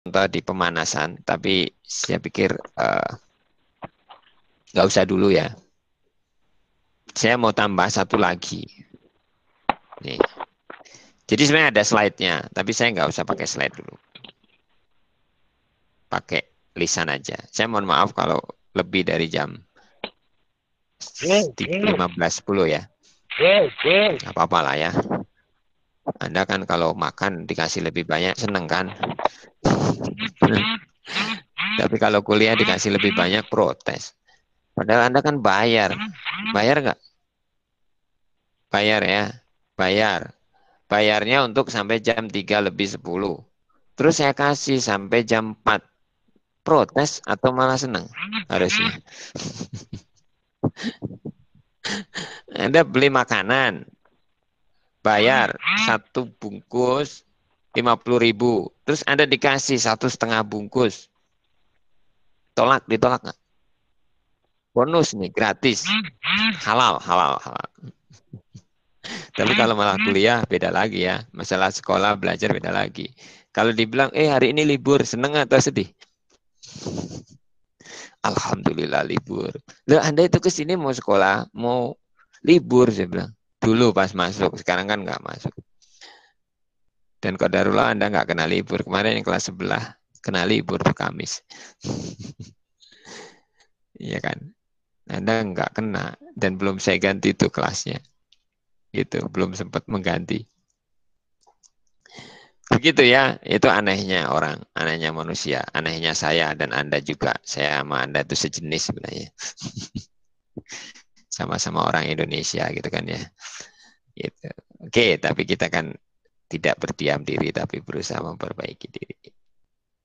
contoh di pemanasan, tapi saya pikir nggak usah dulu ya. Saya mau tambah satu lagi. Nih. Jadi sebenarnya ada slide-nya, tapi saya nggak usah pakai slide dulu. Pakai lisan aja. Saya mohon maaf kalau lebih dari jam 15.10 ya. Nggak apa-apa lah ya. Anda kan kalau makan dikasih lebih banyak, seneng kan? Tapi kalau kuliah dikasih lebih banyak, protes. Padahal Anda kan bayar. Bayar nggak? Bayar ya. Bayar. Bayarnya untuk sampai jam 3 lebih 10. Terus saya kasih sampai jam 4. Protes atau malah seneng? Harusnya. Anda beli makanan, bayar satu bungkus 50.000. Terus Anda dikasih 1,5 bungkus. Ditolak nggak? Bonus nih, gratis. Halal, halal, halal. Tapi kalau malah kuliah, beda lagi ya. Masalah sekolah, belajar, beda lagi. Kalau dibilang, hari ini libur, seneng atau sedih? Alhamdulillah libur. Loh, Anda itu ke sini mau sekolah, mau libur, saya bilang. Dulu pas masuk, sekarang kan nggak masuk. Dan qadarullah Anda nggak kena libur. Kemarin yang kelas sebelah kena libur tuh Kamis. Iya kan? Anda nggak kena dan belum saya ganti tuh kelasnya. Gitu, belum sempat mengganti. Begitu ya, itu anehnya orang, anehnya manusia, anehnya saya dan Anda juga. Saya sama Anda itu sejenis sebenarnya. Sama-sama orang Indonesia gitu kan ya. Gitu. Oke, tapi kita kan tidak berdiam diri tapi berusaha memperbaiki diri.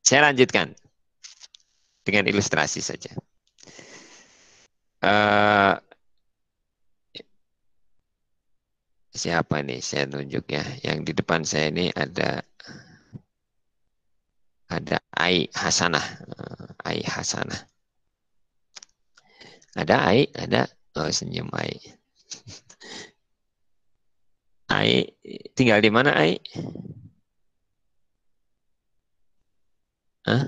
Saya lanjutkan dengan ilustrasi saja. Siapa nih saya tunjuk ya? Yang di depan saya ini ada Ai Hasanah. Ai Hasanah. Ada Ai, ada senyum Ai. Ai tinggal di mana Ai? Hah?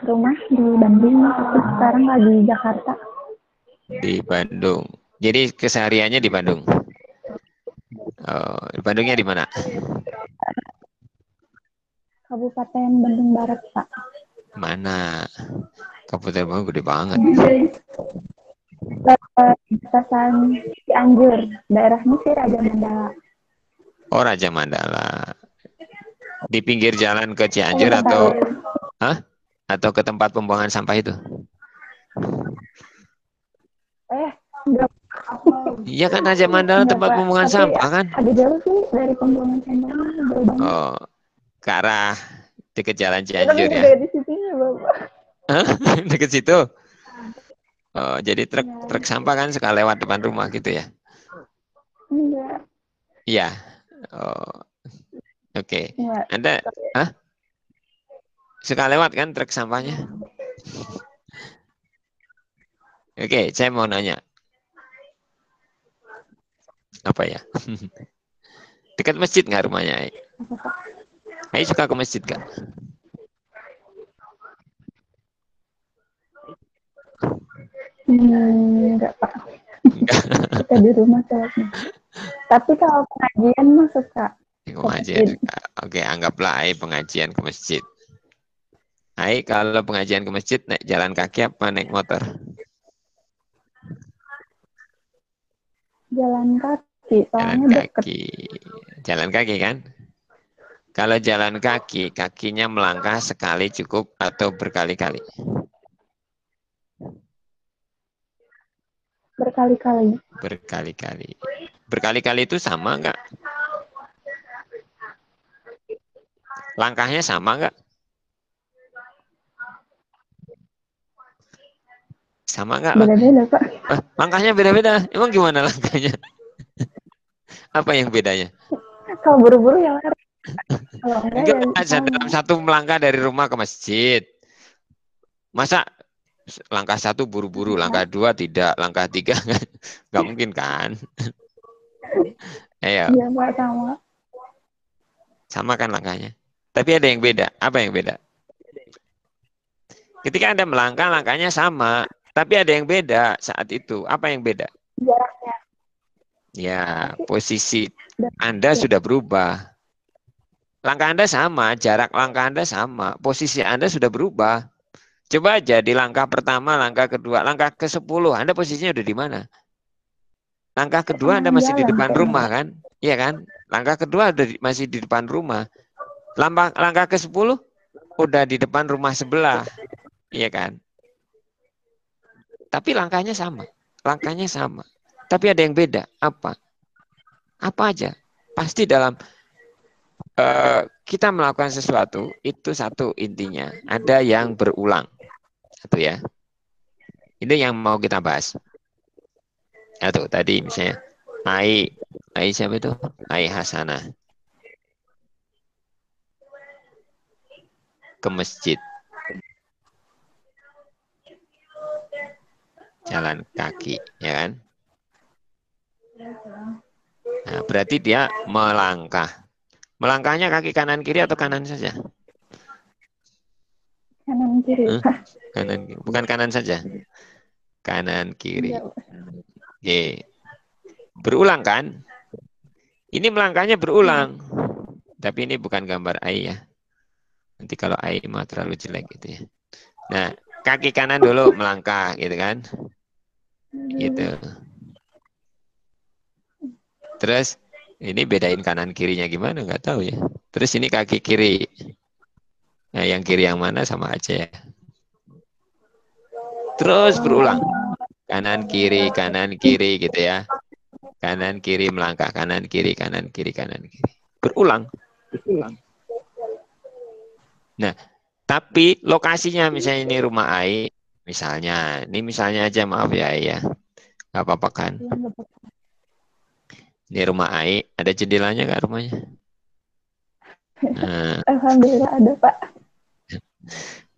Rumah di Bandung, tapi sekarang lagi di Jakarta. Di Bandung. Jadi kesehariannya di Bandung. Oh, Bandungnya di mana? Kabupaten Bandung Barat, Pak. Mana? Kabupaten Bandung gede banget. Batasan Cianjur, daerahnya sih Raja Mandala. Oh, Raja Mandala. Di pinggir jalan ke Cianjur atau atau ke tempat pembuangan sampah itu? Enggak. Iya kan Raja Mandala tempat pembuangan sampah kan? Ada jauh sih dari pembuangan sampah, jauh banget. Oh, ke arah dekat jalan Ya, tapi Cianjur ya? juga di situnya, Bapak. Dekat situ? Oh, jadi truk sampah kan suka lewat depan rumah gitu ya? Enggak. Iya. Oh, oke. Enggak. Anda suka lewat kan truk sampahnya? Oke, saya mau nanya. Apa ya? Dekat masjid nggak rumahnya? Ai suka ke masjid nggak? Enggak, Pak. Kita di rumah sholatnya. Tapi kalau pengajian mah suka. Pengajian suka. Oke, anggaplah Ai pengajian ke masjid. Ai kalau pengajian ke masjid naik jalan kaki apa naik motor? Jalan kaki, Jalan soalnya deket. kaki. Jalan kaki kan? Kalau jalan kaki, kakinya melangkah sekali cukup atau berkali-kali? Berkali-kali. Berkali-kali. Berkali-kali itu sama nggak? Langkahnya sama nggak? Sama nggak langkahnya? Beda-beda, Pak. Langkahnya beda-beda. Emang gimana langkahnya? Apa yang bedanya? Kalau buru-buru ya lari. Kalau enggak Enggak, ya dalam sama. satu melangkah dari rumah ke masjid. Masa langkah satu buru-buru, langkah dua tidak, langkah tiga nggak mungkin kan? Ayo, Iya, Pak, sama. sama kan langkahnya? Tapi ada yang beda. Apa yang beda? Ketika Anda melangkah, langkahnya sama. Tapi ada yang beda saat itu. Apa yang beda? Jaraknya. Ya, Pasti posisi udah Anda ya. sudah berubah. Langkah Anda sama, jarak langkah Anda sama, posisi Anda sudah berubah. Coba aja di langkah pertama, langkah kedua, langkah ke-10, Anda posisinya udah di mana? Langkah kedua Anda Pertengahan masih di jalan depan kayaknya, rumah Pak. kan? Iya kan? Langkah kedua masih di depan rumah. Langkah ke-10 udah di depan rumah sebelah. Iya kan? Tapi langkahnya sama. Langkahnya sama. Tapi ada yang beda. Apa? Apa aja? Pasti dalam kita melakukan sesuatu, itu satu intinya. Ada yang berulang. Satu ya. Ini yang mau kita bahas. Atau tadi misalnya Ai siapa itu? Ai Hasanah ke masjid, jalan kaki, ya kan? Nah, berarti dia melangkah. Melangkahnya kaki kanan kiri atau kanan saja? Kanan kiri, Huh? Pak. Bukan kanan saja, kanan kiri. Enggak. Oke. Berulang kan? Ini melangkahnya berulang. Tapi ini bukan gambar Ai ya. Nanti kalau Ai mah terlalu jelek gitu ya. Nah, kaki kanan dulu melangkah gitu kan? Gitu. Terus ini bedain kanan kirinya gimana nggak tahu ya. Terus ini kaki kiri. Nah, yang kiri yang mana sama aja ya. Terus berulang. Kanan kiri gitu ya. Kanan kiri melangkah, kanan kiri, kanan kiri, kanan kiri. Berulang. Nah, tapi lokasinya misalnya ini rumah Ai, misalnya, ini misalnya aja maaf ya Ai ya. Gak apa-apa kan. Iya, nggak apa-apa. Ini rumah Ai, ada jendelanya nggak rumahnya? Nah, Alhamdulillah ada, Pak.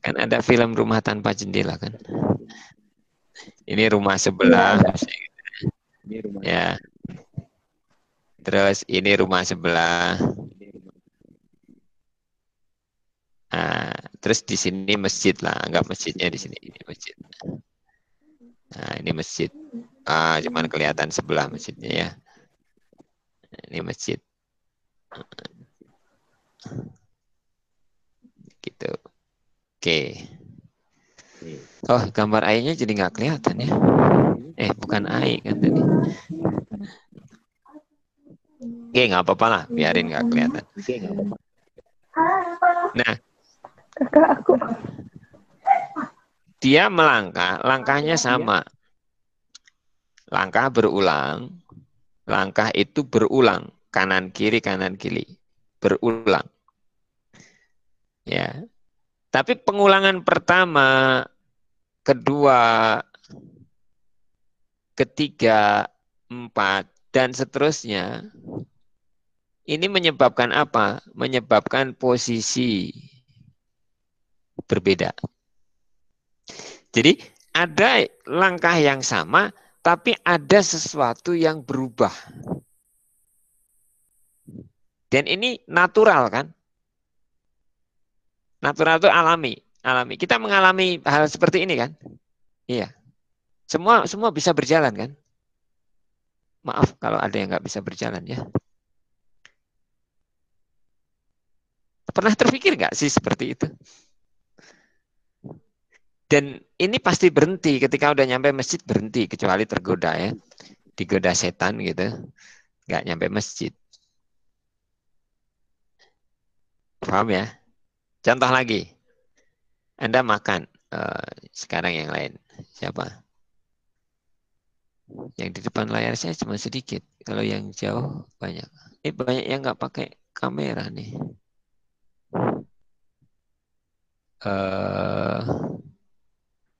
kan ada film Rumah Tanpa Jendela kan. Ini rumah Iya, sebelah, ada. ya. Terus ini rumah sebelah. Nah, terus di sini masjid lah, anggap masjidnya di sini. Ini masjid. Nah, ini masjid. Cuman kelihatan sebelah masjidnya ya. Ini masjid. Gitu. Oke. Oh, gambar airnya jadi nggak kelihatan ya. Bukan air kan tadi. Oke, nggak apa-apa lah. Biarin nggak kelihatan. Nah, Kakak aku. dia melangkah, langkahnya sama. Langkah berulang. Langkah itu berulang. Kanan kiri, kanan kiri. Berulang. Ya. Tapi pengulangan pertama, kedua, ketiga, empat, dan seterusnya, ini menyebabkan apa? Menyebabkan posisi berbeda. Jadi ada langkah yang sama, tapi ada sesuatu yang berubah. Dan ini natural kan? Natural itu alami. Alami. Kita mengalami hal seperti ini kan? Iya. Semua bisa berjalan kan? Maaf kalau ada yang nggak bisa berjalan ya. Pernah terpikir nggak sih seperti itu? Dan ini pasti berhenti ketika udah nyampe masjid berhenti kecuali tergoda ya, digoda setan gitu, nggak nyampe masjid. Paham ya? Contoh lagi, Anda makan sekarang yang lain siapa? Yang di depan layar saya cuma sedikit, kalau yang jauh banyak. Banyak yang nggak pakai kamera nih.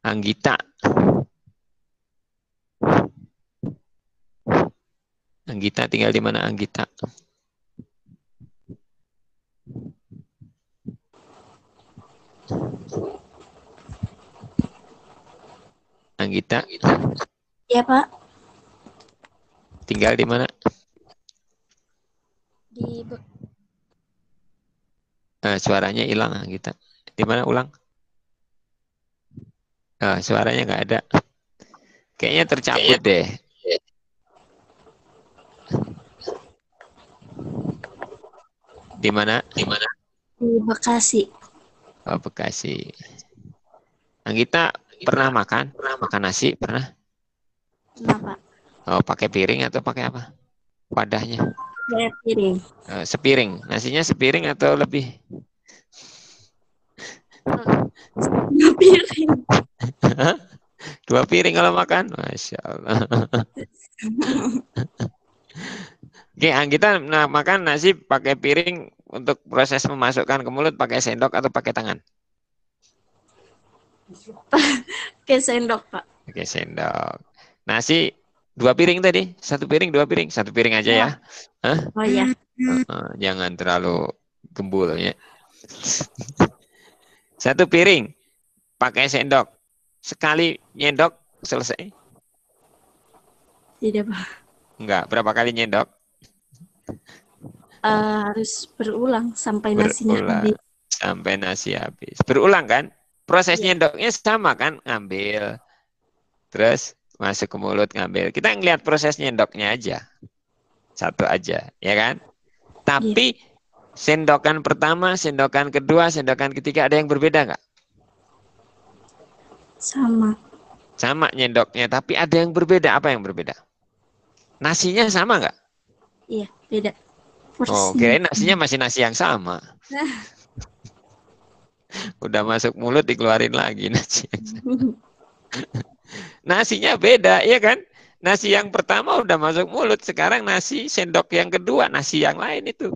Anggita. Anggita tinggal di mana Anggita? Anggita Ya Pak, tinggal di mana? di suaranya hilang kita. Di mana ulang? Suaranya nggak ada. Kayaknya tercabut deh. Di mana? Di Bekasi. Oh, Bekasi. Anggita pernah makan? Makan nasi pernah? Kenapa? Oh, pakai piring atau pakai apa? Wadahnya? Kayak piring. Sepiring. Nasinya sepiring atau lebih? Piring. Dua piring kalau makan? Masya Allah. Oke, Anggita makan nasi pakai piring untuk proses memasukkan ke mulut pakai sendok atau pakai tangan? Pakai sendok, Pak. Pakai sendok. Nasi 2 piring tadi? 1 piring, 2 piring? 1 piring aja ya? Hah? Oh ya. Jangan terlalu gembul ya. 1 piring pakai sendok. Sekali nyendok selesai? Tidak, Pak. Enggak, berapa kali nyendok? Harus berulang sampai nasinya habis. Sampai nasi habis. Berulang kan? Proses Iya. nyendoknya sama kan? Ngambil. Terus masuk ke mulut ngambil. Kita ngelihat proses nyendoknya aja. Satu aja, ya kan? Tapi sendokan pertama, sendokan kedua, sendokan ketiga ada yang berbeda nggak? Sama. Sama nyendoknya, tapi ada yang berbeda. Apa yang berbeda? Nasinya sama nggak? Iya, beda. Oh, Porsinya. kirain nasinya masih nasi yang sama. Udah masuk mulut dikeluarin lagi nasi. Nasinya beda, ya kan? Nasi yang pertama udah masuk mulut, sekarang nasi sendok yang kedua, nasi yang lain itu.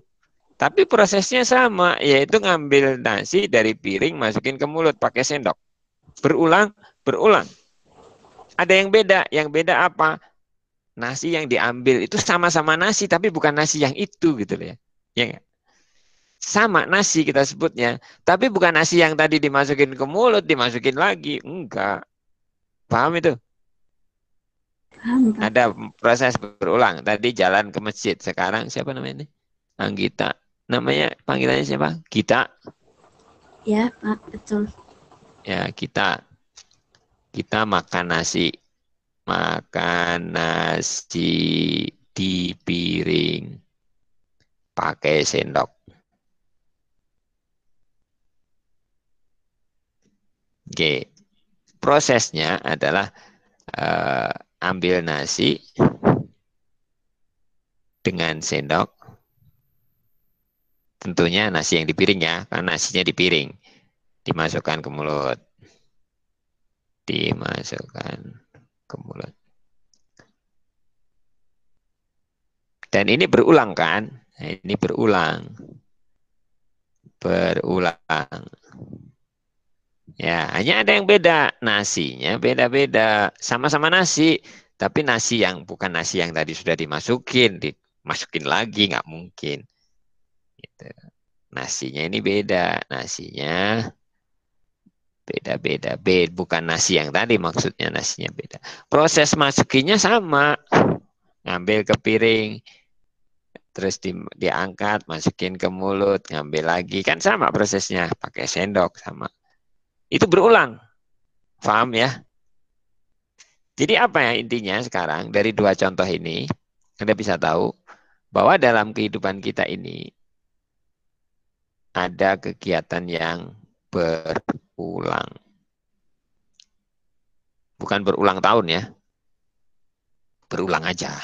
Tapi prosesnya sama, yaitu ngambil nasi dari piring, masukin ke mulut pakai sendok. Berulang, berulang. Ada yang beda apa? Nasi yang diambil itu sama-sama nasi, tapi bukan nasi yang itu gitu ya. Ya nggak? Sama nasi kita sebutnya, tapi bukan nasi yang tadi dimasukin ke mulut, dimasukin lagi. Enggak. Paham itu? Paham, Pak. Ada proses berulang. Tadi jalan ke masjid. Sekarang siapa namanya ini? Anggita. Namanya panggilannya siapa? Gita. Ya, Pak, betul. Ya, kita makan nasi. Makan nasi di piring. Pakai sendok. Oke. Prosesnya adalah ambil nasi dengan sendok. Tentunya nasi yang di piring ya, karena nasinya di piring. Dimasukkan ke mulut. Dimasukkan ke mulut. Dan ini berulang kan? Ini berulang. Berulang. Ya, hanya ada yang beda. Nasinya beda-beda. Sama-sama nasi. Tapi nasi yang bukan nasi yang tadi sudah dimasukin lagi, nggak mungkin. Gitu. Nasinya ini beda. Nasinya beda-beda. Bukan nasi yang tadi, maksudnya nasinya beda. Proses masukinnya sama. Ngambil ke piring. Terus diangkat, masukin ke mulut, ngambil lagi. Kan sama prosesnya. Pakai sendok, sama. Itu berulang. Paham ya? Jadi apa ya intinya sekarang dari 2 contoh ini, Anda bisa tahu bahwa dalam kehidupan kita ini ada kegiatan yang berulang. Bukan berulang tahun ya. Berulang aja.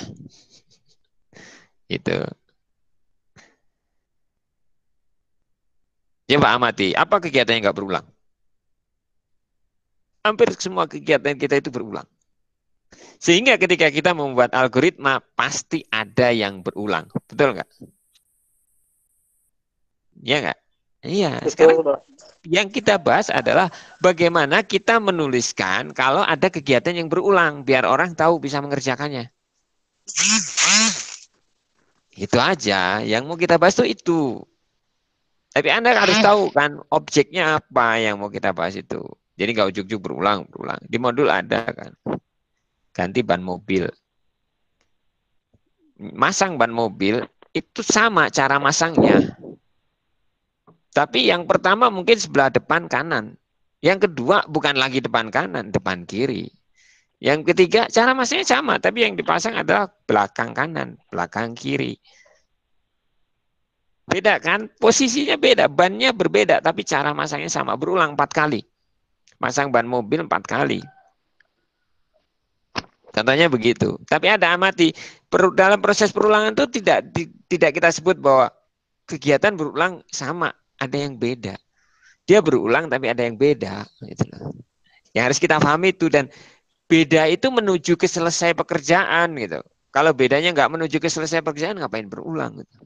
Itu. Coba amati, apa kegiatan yang nggak berulang? Hampir semua kegiatan kita itu berulang. Sehingga ketika kita membuat algoritma, pasti ada yang berulang. Betul nggak? Iya nggak? Iya. Sekarang yang kita bahas adalah bagaimana kita menuliskan kalau ada kegiatan yang berulang, biar orang tahu bisa mengerjakannya. Itu aja. Yang mau kita bahas itu. Tapi Anda harus tahu kan objeknya apa yang mau kita bahas itu. Jadi nggak ujuk-ujuk berulang. Di modul ada kan. Ganti ban mobil. Masang ban mobil itu sama cara masangnya. Tapi yang pertama mungkin sebelah depan kanan. Yang kedua bukan lagi depan kanan, depan kiri. Yang ketiga cara masangnya sama, tapi yang dipasang adalah belakang kanan, belakang kiri. Beda kan? Posisinya beda, bannya berbeda, tapi cara masangnya sama. Berulang 4 kali. Masang ban mobil 4 kali. Contohnya begitu. Tapi ada amati, dalam proses perulangan itu tidak kita sebut bahwa kegiatan berulang sama, ada yang beda. Dia berulang tapi ada yang beda. Gitu loh. Yang harus kita pahami itu, dan beda itu menuju ke selesai pekerjaan gitu. Kalau bedanya nggak menuju ke selesai pekerjaan, ngapain berulang? Gitu.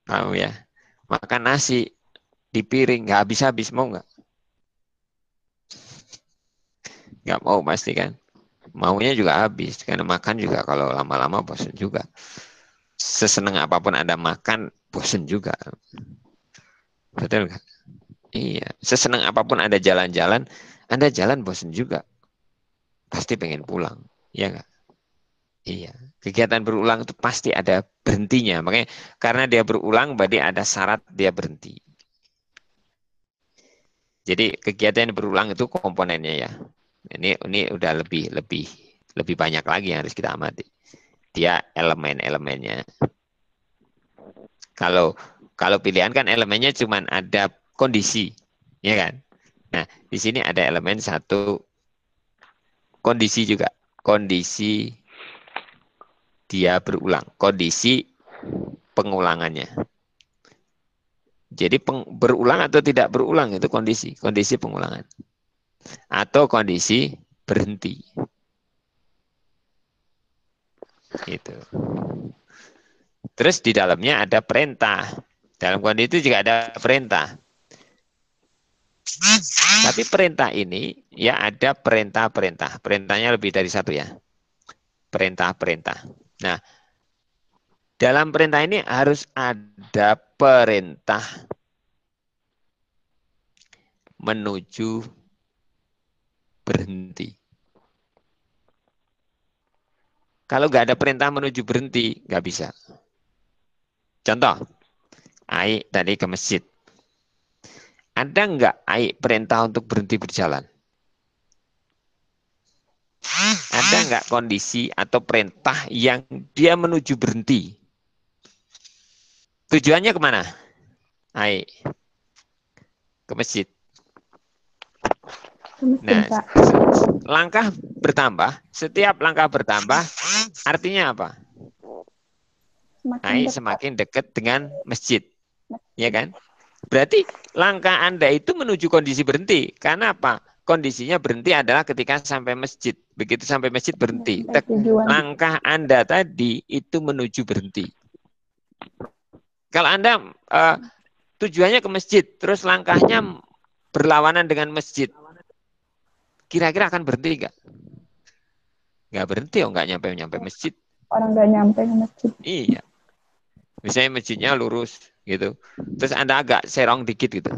Paham ya? Makan nasi di piring nggak habis-habis, mau nggak? Nggak mau pasti kan? Maunya juga habis, karena makan juga kalau lama-lama bosan juga. Seseneng apapun Anda makan, bosan juga. Betul nggak? Iya, sesenang apapun Anda jalan-jalan, Anda jalan bosan juga. Pasti pengen pulang, ya nggak? Iya, kegiatan berulang itu pasti ada berhentinya. Makanya karena dia berulang, berarti ada syarat dia berhenti. Jadi kegiatan yang berulang itu komponennya ya. Ini udah lebih banyak lagi yang harus kita amati. Dia elemen-elemennya. Kalau pilihan kan elemennya cuma ada kondisi, ya kan? Nah, di sini ada elemen satu kondisi juga. Kondisi dia berulang. Kondisi pengulangannya. Jadi berulang atau tidak berulang itu kondisi pengulangan. Atau kondisi berhenti. Itu. Terus di dalamnya ada perintah. Dalam kondisi itu juga ada perintah. Tapi perintah ini ya ada perintah-perintah. Perintahnya lebih dari satu ya. Perintah-perintah. Nah, dalam perintah ini harus ada perintah menuju berhenti. Kalau nggak ada perintah menuju berhenti, nggak bisa. Contoh, Aik tadi ke masjid. Ada nggak Aik perintah untuk berhenti berjalan? Ada nggak kondisi atau perintah yang dia menuju berhenti? Tujuannya kemana? Aik ke masjid. Nah, langkah bertambah. Setiap langkah bertambah, artinya apa? Aik semakin dekat dengan masjid. Ya kan? Berarti langkah Anda itu menuju kondisi berhenti. Karena apa? Kondisinya berhenti adalah ketika sampai masjid. Begitu sampai masjid berhenti. Langkah Anda tadi itu menuju berhenti. Kalau Anda tujuannya ke masjid, terus langkahnya berlawanan dengan masjid, kira-kira akan berhenti nggak? Nggak berhenti, nggak nyampe masjid. Orang nggak nyampe ke masjid. Iya. Misalnya masjidnya lurus gitu, terus Anda agak serong dikit gitu,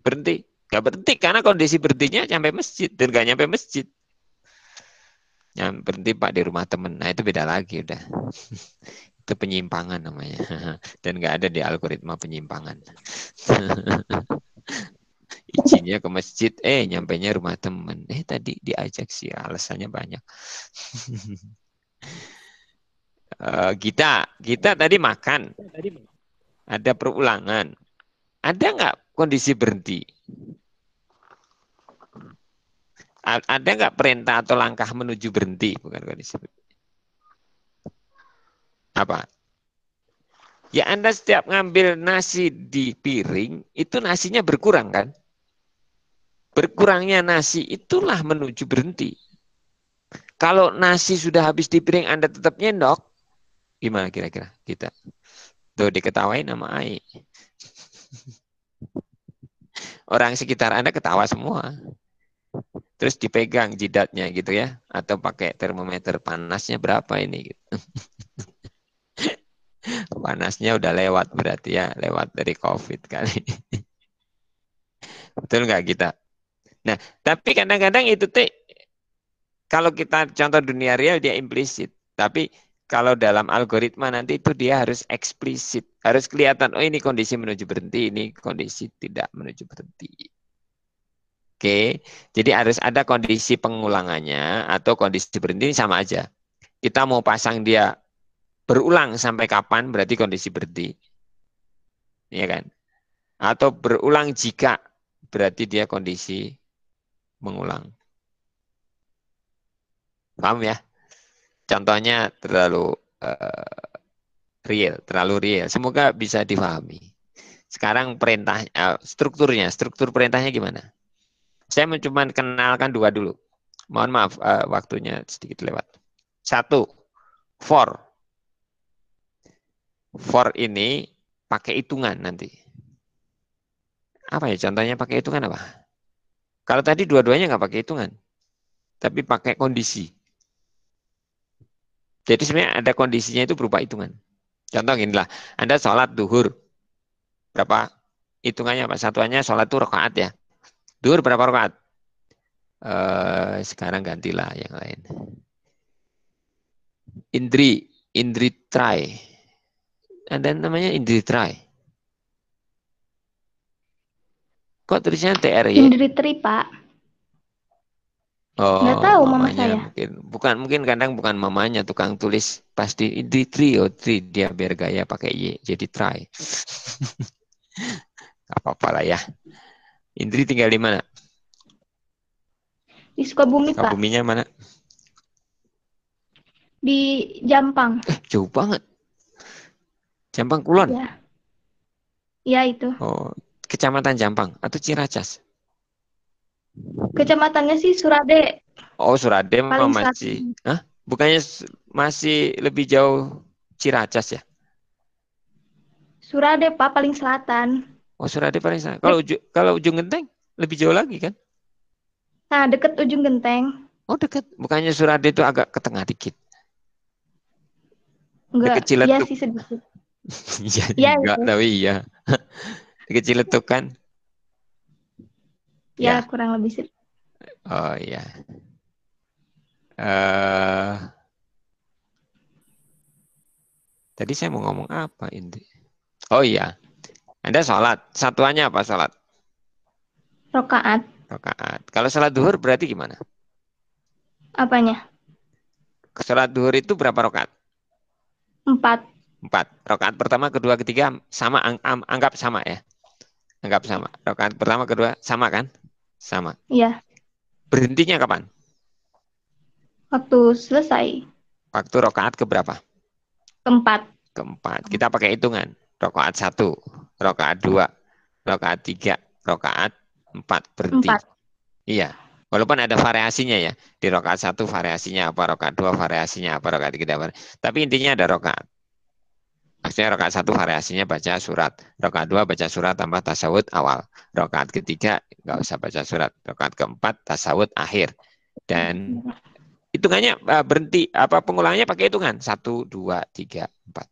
berhenti. Nggak berhenti karena kondisi berhentinya sampai masjid dan nggak nyampe masjid. Berhenti Pak di rumah temen. Nah itu beda lagi udah. Itu penyimpangan namanya. Dan nggak ada di algoritma penyimpangan. Izinnya ke masjid, nyampainya rumah temen. Tadi diajak sih, alasannya banyak. Kita tadi makan. Ada perulangan. Ada nggak kondisi berhenti? Ada nggak perintah atau langkah menuju berhenti? Bukan kondisi berhenti. Apa? Ya Anda setiap ngambil nasi di piring, itu nasinya berkurang kan? Berkurangnya nasi itulah menuju berhenti. Kalau nasi sudah habis di piring Anda tetap nyendok, gimana kira-kira kita? Tuh diketawain sama Ai. Orang sekitar Anda ketawa semua. Terus dipegang jidatnya gitu ya. Atau pakai termometer panasnya berapa ini gitu. Panasnya udah lewat berarti ya. Lewat dari COVID kali. Betul nggak kita? Nah, tapi kadang-kadang itu kalau kita contoh dunia real dia implisit. Tapi kalau dalam algoritma nanti itu dia harus eksplisit, harus kelihatan, oh ini kondisi menuju berhenti, ini kondisi tidak menuju berhenti. Oke, jadi harus ada kondisi pengulangannya atau kondisi berhenti ini sama aja. Kita mau pasang dia berulang sampai kapan berarti kondisi berhenti. Ya kan? Atau berulang jika berarti dia kondisi mengulang. Paham ya? Contohnya terlalu terlalu real. Semoga bisa difahami. Sekarang struktur perintahnya gimana? Saya cuma kenalkan dua dulu. Mohon maaf, waktunya sedikit lewat. Satu, for. For ini pakai hitungan nanti. Apa ya contohnya pakai hitungan apa? Kalau tadi dua-duanya nggak pakai hitungan, tapi pakai kondisi. Jadi sebenarnya ada kondisinya itu berupa hitungan. Contoh gini lah, Anda sholat duhur. Berapa hitungannya Pak? Satuannya sholat itu rakaat ya. Duhur berapa rakaat? Sekarang gantilah yang lain. Indri try. Ada namanya Indri try. Kok tulisannya TRY? Indri Tri, Pak. Nggak Oh, tahu mama mamanya saya. mungkin kadang bukan mamanya tukang tulis pasti Indri Tri, dia biar gaya pakai Y jadi try. Apa-apa lah ya. Indri tinggal di mana? Di Sukabumi, Pak. Sukabuminya mana? Di Jampang. Jauh banget. Jampang Kulon. Ya. Ya itu. Oh, Kecamatan Jampang atau Ciracas? Kecamatannya sih Surade. Oh, Surade mah Paling masih. selatan. Hah? Bukannya masih lebih jauh Ciracas ya? Surade, Pak, paling selatan. Oh, Surade paling sana. Kalau Ujung Genteng lebih jauh lagi kan? Nah, deket Ujung Genteng. Oh, dekat. Bukannya Surade itu agak ke tengah dikit. Enggak, Dekat iya Ciletuk. sih sedikit. Iya Iya juga, itu. tapi iya. Dekat Ciletuk kan? Ya, Ya. kurang lebih sedikit. Oh iya. eh Tadi saya mau ngomong apa ini? Oh iya. Anda sholat. Satuannya apa sholat? Rokaat. Rakaat. Kalau sholat duhur berarti gimana? Apanya? Sholat duhur itu berapa rakaat? 4. 4. Rakaat pertama, kedua, ketiga sama, anggap sama ya. Anggap sama. Rakaat pertama, kedua sama kan? Sama. Iya. Berhentinya kapan? Waktu selesai. Waktu rakaat keberapa? Keempat. Keempat. Kita pakai hitungan. Rakaat 1, rakaat 2, rakaat 3, rakaat 4 berhenti. 4. Iya. Walaupun ada variasinya ya. Di rakaat 1 variasinya apa, rakaat 2 variasinya apa, rakaat 3 tapi intinya ada rakaat. Maksudnya rakaat 1 variasinya baca surat. Rakaat 2 baca surat tambah tasawuf awal. Rakaat ketiga nggak usah baca surat. Rakaat keempat tasawuf akhir. Dan hitungannya berhenti, pengulangnya pakai hitungan. 1, 2, 3, 4.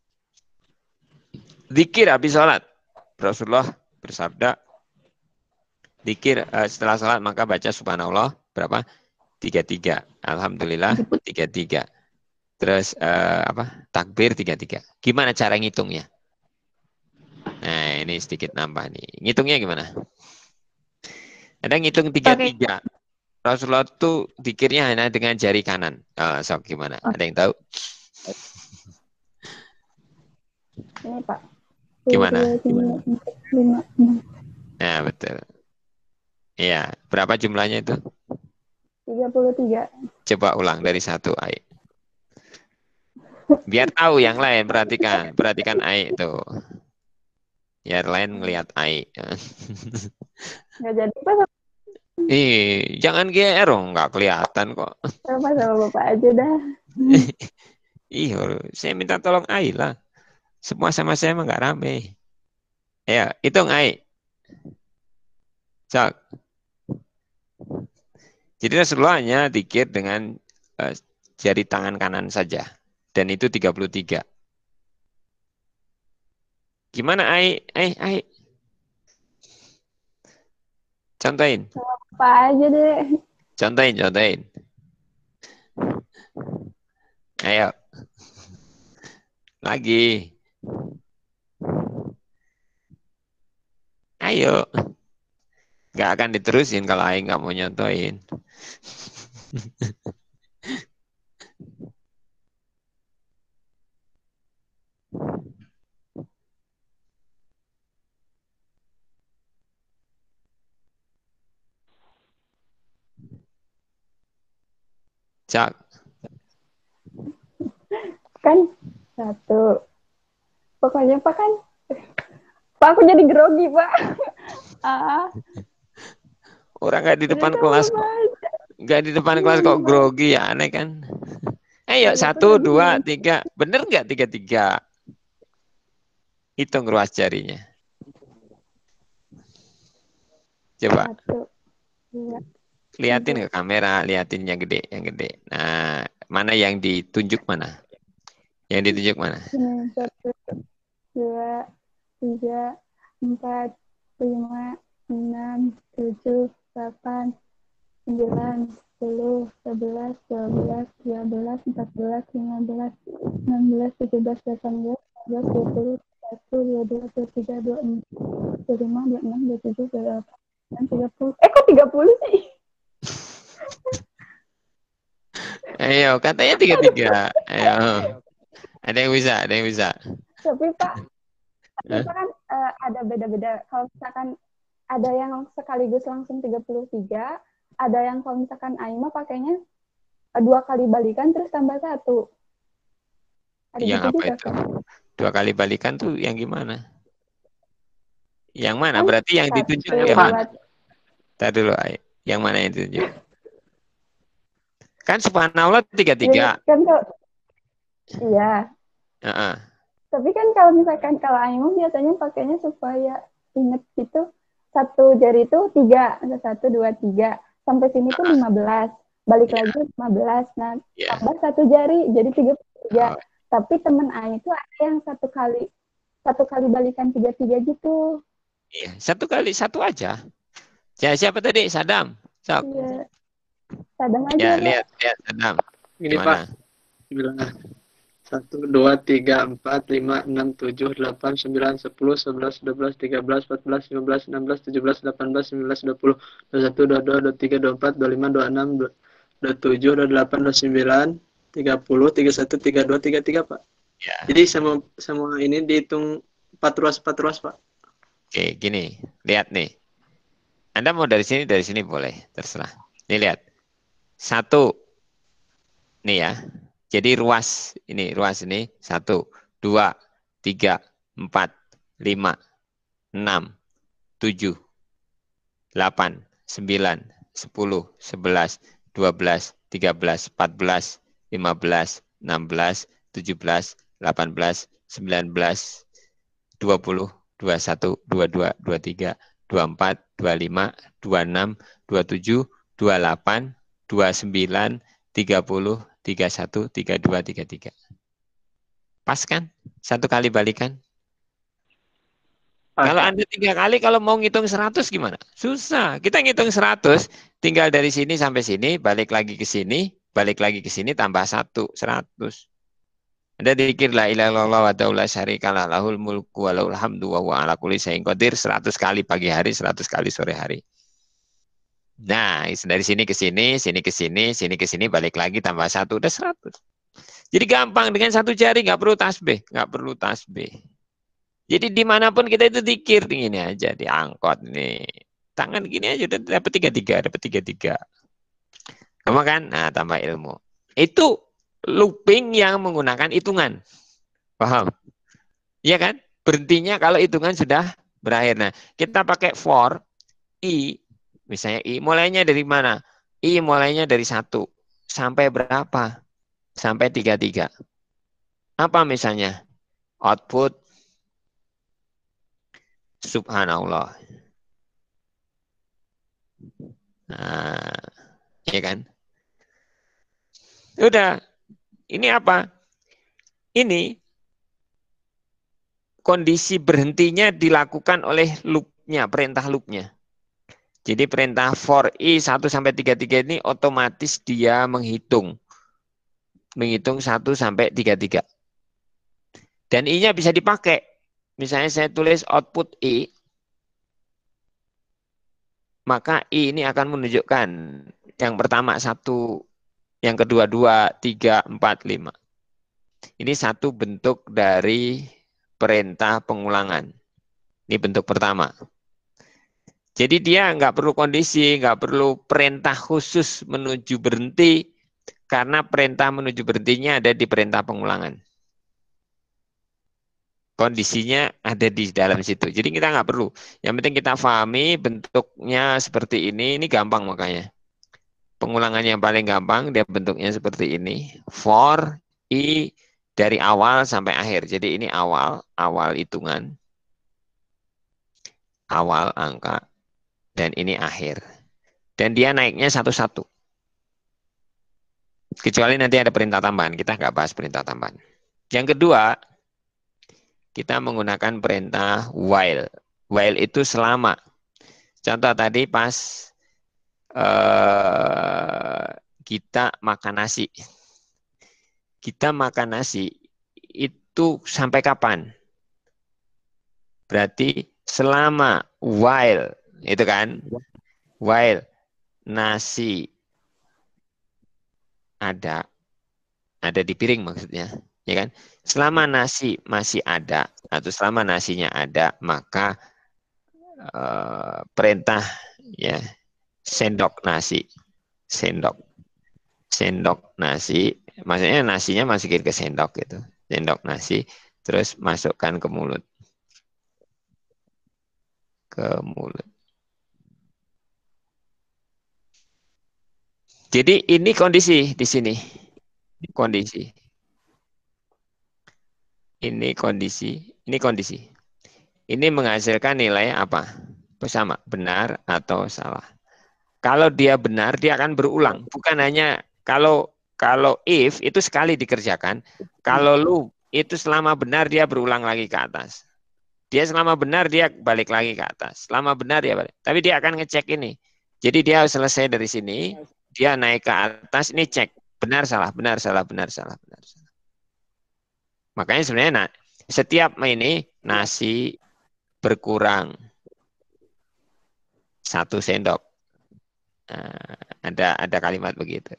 Zikir habis sholat. Rasulullah bersabda, zikir setelah sholat maka baca subhanallah berapa? 33. Alhamdulillah 33. Terus takbir 33. Gimana cara ngitungnya? Nah, ini sedikit nambah nih. Ngitungnya gimana? Ada ngitung 33. Rasulullah tuh zikirnya hanya dengan jari kanan. Sok gimana? Ada yang tahu? Ini, Pak. Gimana? 5. Nah, betul. Iya, berapa jumlahnya itu? 33. Coba ulang dari 1 ai. Biar tahu yang lain, perhatikan ai itu. Biar lain ngelihat ai. Nggak jadi, Pak. Jangan GR, nggak kelihatan kok. Sama Bapak aja dah. Saya minta tolong ai lah. Semua sama saya emang nggak rame. Ya, hitung ai. Sok. Jadi Rasulullah hanya zikir dengan jari tangan kanan saja. Dan itu 33. Gimana ai? Contohin. Apa aja deh. Contohin. Ayo. Lagi. Ayo. Nggak akan diterusin kalau Aing nggak mau nyontoin. Cak. Kan satu. Pokoknya Pak kan. Pak aku jadi grogi Pak. Orang nggak di depan Udah kelas kok. baca. Nggak di depan kelas kok grogi ya, aneh kan? Ayo, Iya, aku 1, tadi 2, bilang 3. Bener nggak 3-3? Hitung ruas jarinya. Coba. 1, 2, Liatin 3. ke kamera, liatin yang gede, yang gede. Nah, mana yang ditunjuk mana? Yang ditunjuk mana? Ini 1, 2, 3, 4, 5, 6, 7, 8, 9, 10, 11, 12, 13, 14, 15, 16, 17, 18, 19, 20, 21, 22, 23, 24, 25, 26, 27, 28, 30. Kok 30 sih? Ayo, katanya 3-3. Ayo. Ada yang bisa, ada yang bisa. Tapi Pak Hah? kan ada beda-beda. Kalau misalkan ada yang sekaligus langsung 33, ada yang kalau misalkan Aima pakainya 2 kali balikan terus tambah 1. Ada Yang gitu apa juga itu? kan? 2 kali balikan tuh yang gimana? Yang mana? Kan Berarti yang 1, ditunjuk Saya yang Pak. 2, mana? Tadi dulu, Ai. Yang mana yang ditunjuk? Kan subhanallah 3-3. kan kalau iya. Heeh. Tapi kan kalau misalkan kalau Aima biasanya pakainya supaya inget gitu, 1 jari itu 3, 1, 2, 3. Sampai sini tuh 15. Balik Ya, lagi 15. Nah, ya. tambah 1 jari jadi 33. Oh, Tapi temen Aing itu ada yang satu kali balikan 33 gitu. iya. 1 kali 1 aja. Siapa tadi? Sadam. Sok. Iya, sadam Ya, aja Pak. lihat Sadam. Ini Gimana? Pak. Bilangnya 1, 2, 3, 4, 5, 6, 7, 8, 9, 10, 11, 12, 13, 14, 15, 16, 17, 18, 19, 20, 21, 22, 23, 24, 25, 26, 27, 28, 29, 30, 31, 32, 33 Pak. Ya. Jadi sama ini dihitung 4 ruas Pak. Oke, gini. Lihat nih. Anda mau dari sini boleh. Terserah. Nih lihat. 1. Nih ya. Jadi ruas ini 1, 2, 3, 4, 5, 6, 7, 8, 9, 10, 11, 12, 13, 14, 15, 16, 17, 18, 19, 20, 21, 22, 23, 24, 25, 26, 27, 28, 29, 30, 31, 32, 33. Pas kan? 1 kali balikan. Pas, Kalau Pak. Anda 3 kali, kalau mau ngitung 100 gimana? Susah. Kita ngitung 100, tinggal dari sini sampai sini, balik lagi ke sini, tambah 1, 100. Anda dikir la ilaha illallah wa ta'ala syarikalah lahul mulku wa lahul hamdu wa huwa ala kulli syai'in qadir 100 kali pagi hari, 100 kali sore hari. Nah, dari sini ke sini, sini ke sini, sini ke sini, balik lagi tambah 1, udah 100. Jadi gampang, dengan 1 jari, nggak perlu tasbih, nggak perlu tasbih. Jadi dimanapun kita itu dikir, gini aja, diangkot nih. Tangan gini aja, udah dapat 33. Gampang kan? Nah, tambah ilmu. Itu looping yang menggunakan hitungan. Paham? Iya kan? Berhentinya kalau hitungan sudah berakhir. Nah, kita pakai for, I, misalnya I, mulainya dari mana? I mulainya dari 1. Sampai berapa? Sampai 33. Apa misalnya? Output, subhanallah. Nah, iya kan? Udah, ini apa? Ini kondisi berhentinya dilakukan oleh loopnya, perintah loopnya. Jadi perintah for i 1 sampai 33 ini otomatis dia menghitung 1 sampai 33. Dan I-nya bisa dipakai. Misalnya saya tulis output I, maka I ini akan menunjukkan yang pertama 1, yang kedua 2, 3, 4, 5. Ini satu bentuk dari perintah pengulangan. Ini bentuk pertama. Jadi dia nggak perlu kondisi, nggak perlu perintah khusus menuju berhenti, karena perintah menuju berhentinya ada di perintah pengulangan. Kondisinya ada di dalam situ. Jadi kita nggak perlu. Yang penting kita pahami bentuknya seperti ini gampang makanya. Pengulangan yang paling gampang, dia bentuknya seperti ini. For I dari awal sampai akhir. Jadi ini awal hitungan. Awal angka. Dan ini akhir. Dan dia naiknya satu-satu. Kecuali nanti ada perintah tambahan. Kita nggak bahas perintah tambahan. Yang kedua, kita menggunakan perintah while. While itu selama. Contoh tadi pas kita makan nasi. Kita makan nasi itu sampai kapan? Berarti selama while. Itu kan, while nasi ada di piring maksudnya, ya kan? Selama nasi masih ada atau selama nasinya ada, maka perintah ya sendok nasi, sendok nasi, maksudnya nasinya masukin ke sendok gitu, sendok nasi, terus masukkan ke mulut, Jadi ini kondisi di sini. Kondisi. Ini kondisi. Ini kondisi. Ini menghasilkan nilai apa? Bersama, benar atau salah. Kalau dia benar, dia akan berulang. Bukan hanya kalau if itu sekali dikerjakan. Kalau loop itu selama benar dia berulang lagi ke atas. Dia selama benar dia balik lagi ke atas. Selama benar dia balik. Tapi dia akan ngecek ini. Jadi dia selesai dari sini. Dia naik ke atas, ini cek. Benar, salah, benar, salah, benar, salah, benar, salah. Makanya sebenarnya setiap ini nasi berkurang 1 sendok. Nah, ada kalimat begitu.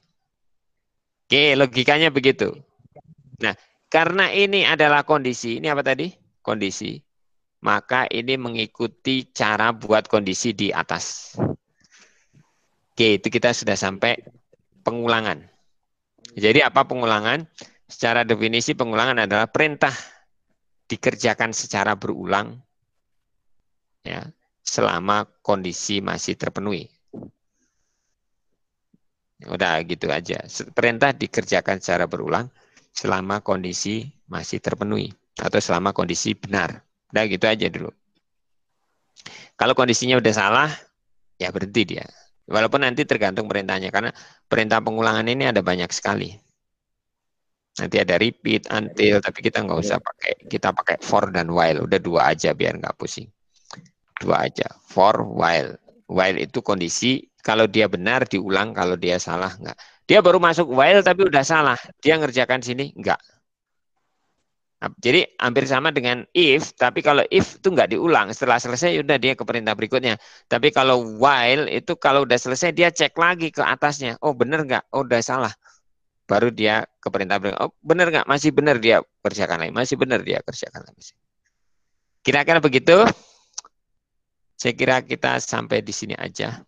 Oke, logikanya begitu. Nah, karena ini adalah kondisi, ini apa tadi? Kondisi. Maka ini mengikuti cara buat kondisi di atas. Oke, itu kita sudah sampai pengulangan. Jadi apa pengulangan? Secara definisi pengulangan adalah perintah dikerjakan secara berulang ya, selama kondisi masih terpenuhi. Udah gitu aja. Perintah dikerjakan secara berulang selama kondisi masih terpenuhi atau selama kondisi benar. Udah gitu aja dulu. Kalau kondisinya udah salah, ya berhenti dia. Walaupun nanti tergantung perintahnya, karena perintah pengulangan ini ada banyak sekali. Nanti ada repeat, until, tapi kita nggak usah pakai. Kita pakai for dan while. Udah 2 aja biar nggak pusing. 2 aja. For, while. While itu kondisi, kalau dia benar diulang, kalau dia salah nggak. Dia baru masuk while tapi udah salah. Dia ngerjakan sini, nggak. Jadi hampir sama dengan if, tapi kalau if itu nggak diulang. Setelah selesai, udah dia ke perintah berikutnya. Tapi kalau while itu kalau udah selesai, dia cek lagi ke atasnya. Oh bener nggak? Oh udah salah. Baru dia ke perintah berikutnya. Oh bener nggak? Masih bener dia kerjakan lagi. Masih bener dia kerjakan lagi. Kira-kira begitu. Saya kira kita sampai di sini aja.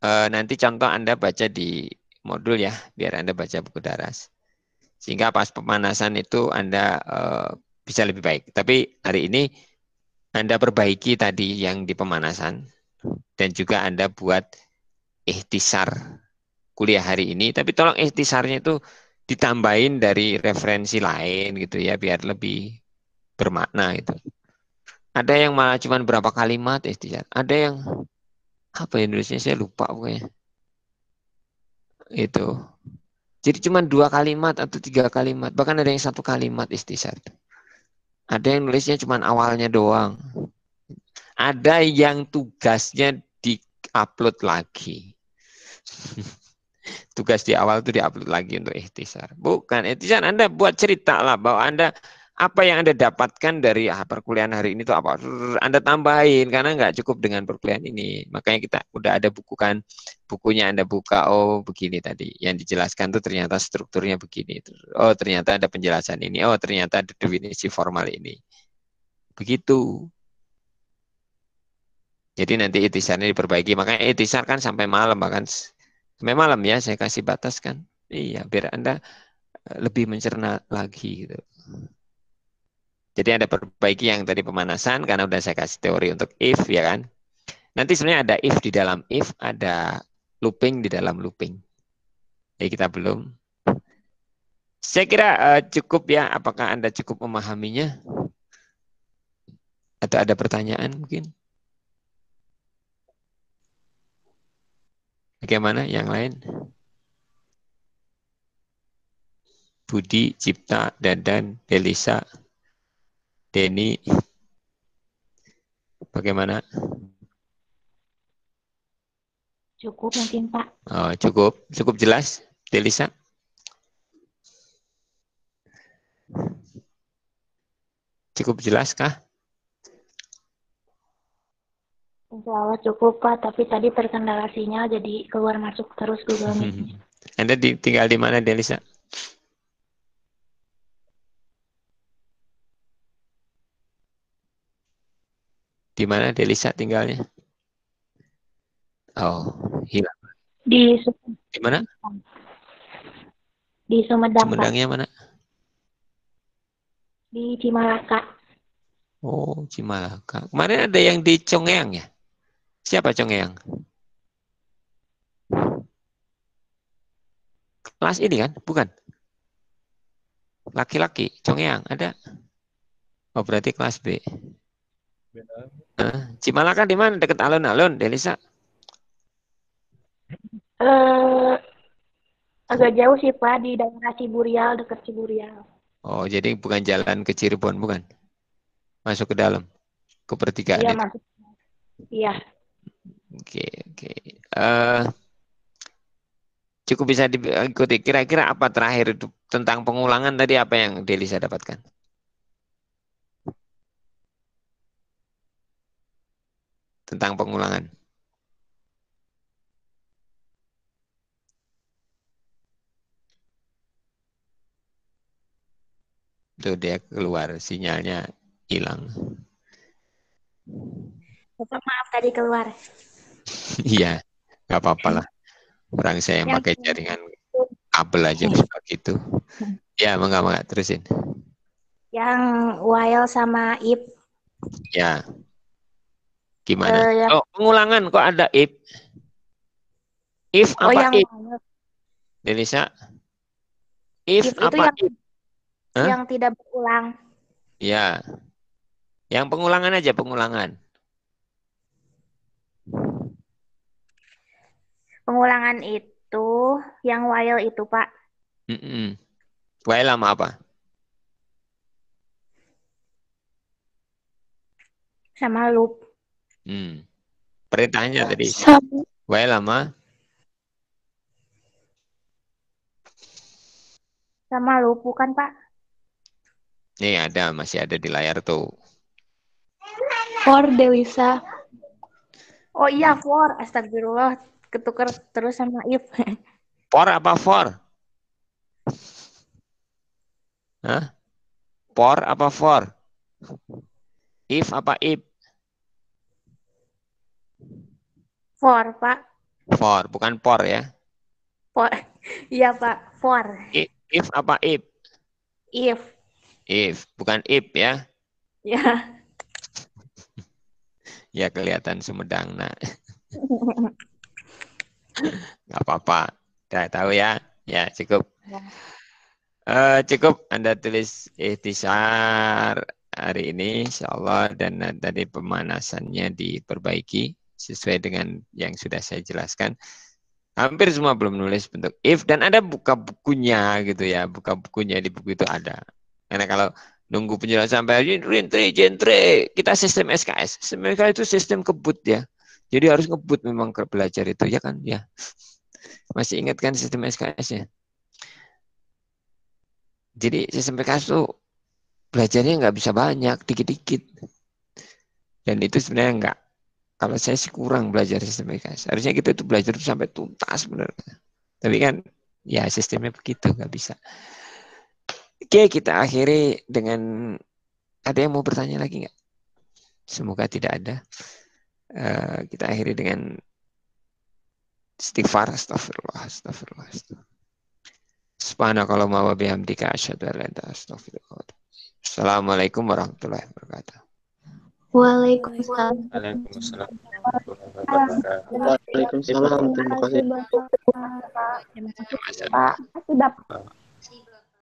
Nanti contoh Anda baca di modul ya, biar Anda baca buku daras. Sehingga pas pemanasan itu Anda bisa lebih baik. Tapi hari ini Anda perbaiki tadi yang di pemanasan. Dan juga Anda buat ikhtisar kuliah hari ini. Tapi tolong ikhtisarnya itu ditambahin dari referensi lain gitu ya. Biar lebih bermakna gitu. Ada yang malah cuma berapa kalimat ikhtisar. Ada yang apa Indonesia saya lupa pokoknya. Itu. Jadi cuma 2 kalimat atau 3 kalimat. Bahkan ada yang 1 kalimat ikhtisar. Ada yang nulisnya cuma awalnya doang. Ada yang tugasnya di-upload lagi. tugas di awal itu diupload lagi untuk ikhtisar. Bukan ikhtisar, Anda buat cerita lah bahwa Anda apa yang Anda dapatkan dari perkuliahan hari ini itu apa? Anda tambahin karena nggak cukup dengan perkuliahan ini. Makanya kita udah ada buku kan, bukunya Anda buka, oh begini tadi. Yang dijelaskan tuh ternyata strukturnya begini. Oh ternyata ada penjelasan ini. Oh ternyata ada definisi formal ini. Begitu. Jadi nanti ikhtisarnya diperbaiki. Makanya ikhtisar kan sampai malam bahkan. Sampai malam ya, saya kasih batas kan. Iya, biar Anda lebih mencerna lagi gitu. Jadi Anda perbaiki yang tadi pemanasan, karena udah saya kasih teori untuk if, ya kan. Nanti sebenarnya ada if di dalam if, ada looping di dalam looping. Jadi kita belum. Saya kira cukup ya, apakah Anda cukup memahaminya? Atau ada pertanyaan mungkin? Bagaimana yang lain? Budi, Cipta, Dadan, Delisa, Denny. Bagaimana? Cukup mungkin Pak. Oh, cukup jelas, Delisa? Cukup jelas kah? Insya Allah cukup Pak, tapi tadi terkendala sinyal jadi keluar masuk terus Google Meet. Anda tinggal di mana, Delisa? Di mana Delisa tinggalnya? Oh, hilang. Di mana? Di Sumedang, Sumedangnya Pak. mana? Di Cimalaka. Oh, Cimalaka. Kemarin ada yang di Congeang ya? Siapa Congeang? Kelas ini kan? Bukan? Laki-laki, Congeang, ada? Oh, berarti kelas B. Cimalaka di mana? Dekat alun-alun, Delisa? Agak jauh sih Pak, di daerah Ciburial, dekat Ciburial. Oh, jadi bukan jalan ke Cirebon, bukan? Masuk ke dalam, ke pertigaan Iya, itu. masuk. Iya. Oke. Cukup bisa diikuti. Kira-kira apa terakhir itu tentang pengulangan tadi apa yang Delisa dapatkan? Tentang pengulangan. Tuh dia keluar, sinyalnya hilang. Bapak maaf tadi keluar. Iya, nggak apa-apa lah. Orang saya yang pakai jaringan kabel aja begitu. Ya, enggak terusin. Yang while sama if. Ya. Gimana? Oh, pengulangan kok ada if? If apa yang if? Delisa? If apa itu yang tidak berulang. Ya. Yang pengulangan aja, pengulangan. Pengulangan itu yang while itu, Pak. While lama apa? Sama loop. Perintahnya tadi. While lama? Sama loop, bukan, Pak? Nih ada, masih ada di layar tuh. For Delisa. Oh iya, for. Astagfirullah. Ketukar terus sama if. For apa for? Hah? For apa for? If apa if? For, Pak. For, bukan por ya? For. Iya, Pak. For. If apa if? If. If, bukan if ya? Ya. Ya kelihatan Sumedang, nah. Nggak apa-apa, udah tahu ya? Ya cukup. Cukup Anda tulis ikhtisar hari ini, insya Allah, dan tadi pemanasannya diperbaiki sesuai dengan yang sudah saya jelaskan. Hampir semua belum nulis bentuk if, dan ada buka bukunya gitu ya, buka bukunya di buku itu ada. Karena kalau nunggu penjelasan sampai jentre, kita sistem SKS. Sistem SKS itu sistem kebut ya. Jadi harus ngebut memang belajar itu ya kan ya. Masih ingat kan sistem SKS-nya? Jadi sistem PKS tuh belajarnya nggak bisa banyak, dikit-dikit. Dan itu sebenarnya enggak. Kalau saya sih kurang belajar sistem PKS. Harusnya kita itu belajar sampai tuntas benar. Tapi kan ya sistemnya begitu, nggak bisa. Oke, kita akhiri dengan, ada yang mau bertanya lagi nggak? Semoga tidak ada. Kita akhiri dengan istighfar, astagfirullah, astagfirullah, astagfirullah. Subhanakallahumma wa bihamdika asyhadu an la ilaha illa anta astaghfiruka. Assalamualaikum warahmatullahi wabarakatuh. Waalaikumsalam. Waalaikumsalam warahmatullahi wabarakatuh. Waalaikumsalam. Terima kasih. Terima kasih, Bapak. Terima kasih, Pak. Sudah